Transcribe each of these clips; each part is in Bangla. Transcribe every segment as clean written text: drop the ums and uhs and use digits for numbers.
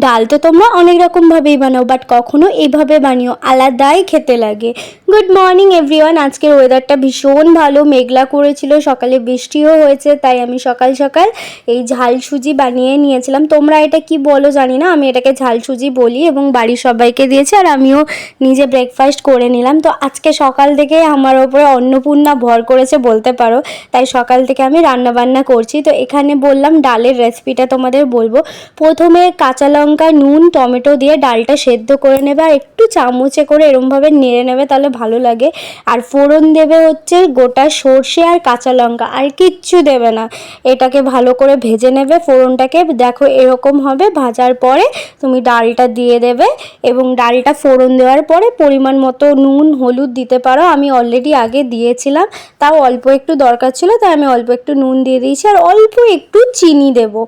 ডাল তো তোমরা অনেক রকমভাবেই বানাও, বাট কখনো এইভাবে বানিও, আলাদাই খেতে লাগে। Good morning everyone. আজকের ওয়েদারটা ভীষণ ভালো, মেঘলা করেছিল, সকালে বৃষ্টিও হয়েছে, তাই আমি সকাল সকাল এই ঝাল সুজি বানিয়ে নিয়েছিলাম। তোমরা এটা কি বলো জানি না, আমি এটাকে ঝাল সুজি বলি, এবং বাড়ির সবাইকে দিয়েছি আর আমিও নিজে ব্রেকফাস্ট করে নিলাম। তো আজকে সকাল থেকে আমার ওপরে অন্নপূর্ণা ভর করেছে বলতে পারো, তাই সকাল থেকে আমি রান্নাবান্না করছি। তো এখানে বললাম ডালের রেসিপিটা তোমাদের বলবো। প্রথমে কাঁচা লঙ্কা, নুন, টমেটো দিয়ে ডালটা সেদ্ধ করে নেবে আর একটু চামচে করে এরমভাবে নেড়ে নেবে, তাহলে ভালো লাগে। আর ফোড়ন দেবে হচ্ছে গোটা সর্ষে আর কাঁচা লঙ্কা, আর কিচ্ছু দেবে না। এটাকে ভালো করে ভেজে নেবে ফোড়নটাকে, দেখো এরকম হবে। ভাজার পরে তুমি ডালটা দিয়ে দেবে, এবং ডালটা ফোড়ন দেওয়ার পরে পরিমাণ মতো নুন, হলুদ দিতে পারো। আমি অলরেডি আগে দিয়েছিলাম, তাও অল্প একটু দরকার ছিল, তাই আমি অল্প একটু নুন দিয়ে দিয়েছি আর অল্প একটু চিনি দেবো।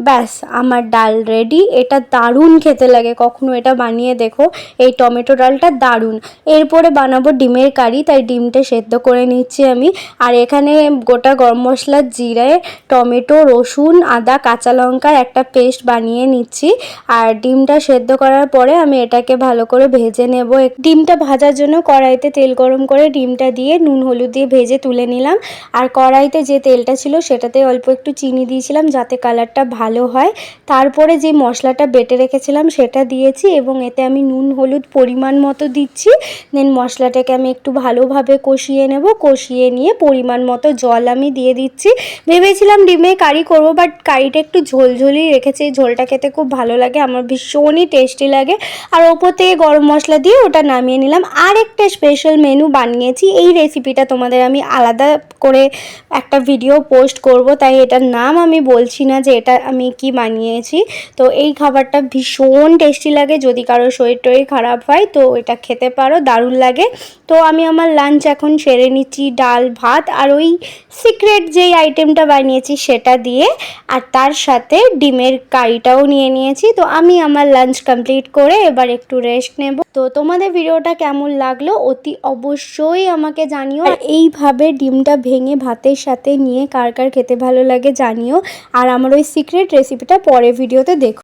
ব্যাস, আমার ডাল রেডি। এটা দারুণ খেতে লাগে, কখনো এটা বানিয়ে দেখো। এই টমেটো ডালটা দারুণ। এরপরে বানাবো ডিমের কারি, তাই ডিমটা সেদ্ধ করে নিচ্ছি আমি। আর এখানে গোটা গরম মশলা, জিরে, টমেটো, রসুন, আদা, কাঁচা লঙ্কার একটা পেস্ট বানিয়ে নিচ্ছি। আর ডিমটা সেদ্ধ করার পরে আমি এটাকে ভালো করে ভেজে নেব। ডিমটা ভাজার জন্য কড়াইতে তেল গরম করে ডিমটা দিয়ে নুন হলুদ দিয়ে ভেজে তুলে নিলাম। আর কড়াইতে যে তেলটা ছিল সেটাতে অল্প একটু চিনি দিয়েছিলাম যাতে কালারটা ভালো হয়। তারপরে যে মশলাটা বেটে রেখেছিলাম সেটা দিয়েছি, এবং এতে আমি নুন হলুদ পরিমাণ মতো দিচ্ছি। দেন মশলাটাকে আমি একটু ভালোভাবে কষিয়ে নেব। কষিয়ে নিয়ে পরিমাণ মতো জল আমি দিয়ে দিচ্ছি। ভেবেছিলাম ডিমে কারি করব, বাট কারিটা একটু ঝোলঝোলই রেখেছি। ঝোলটা খেতে খুব ভালো লাগে, আমার ভীষণই টেস্টি লাগে। আর ওপর থেকে গরম মশলা দিয়ে ওটা নামিয়ে নিলাম। আর একটা স্পেশাল মেনু বানিয়েছি, এই রেসিপিটা তোমাদের আমি আলাদা করে একটা ভিডিও পোস্ট করব, তাই এটার নাম আমি বলছি না যে এটা আমি কি বানিয়েছি। তো এই খাবারটা ভীষণ টেস্টি লাগে, যদি কারো শরীর টরীর খারাপ হয় তো এটা খেতে পারো, দারুণ লাগে। তো আমি আমার লাঞ্চ এখন সেরে নিচ্ছি, ডাল ভাত আর ওই সিক্রেট যেই আইটেমটা বানিয়েছি সেটা দিয়ে, আর তার সাথে ডিমের কারিটাও নিয়ে নিয়েছি। তো আমি আমার লাঞ্চ কমপ্লিট করে এবার একটু রেস্ট নেব। তো তোমাদের ভিডিওটা কেমন লাগলো অতি অবশ্যই আমাকে জানিও। আর এইভাবে ডিমটা ভেঙে ভাতের সাথে নিয়ে কার কার খেতে ভালো লাগে জানিও। আর আমার ওই সিক্রেট রেসিপিটা পরের ভিডিওতে দেখো।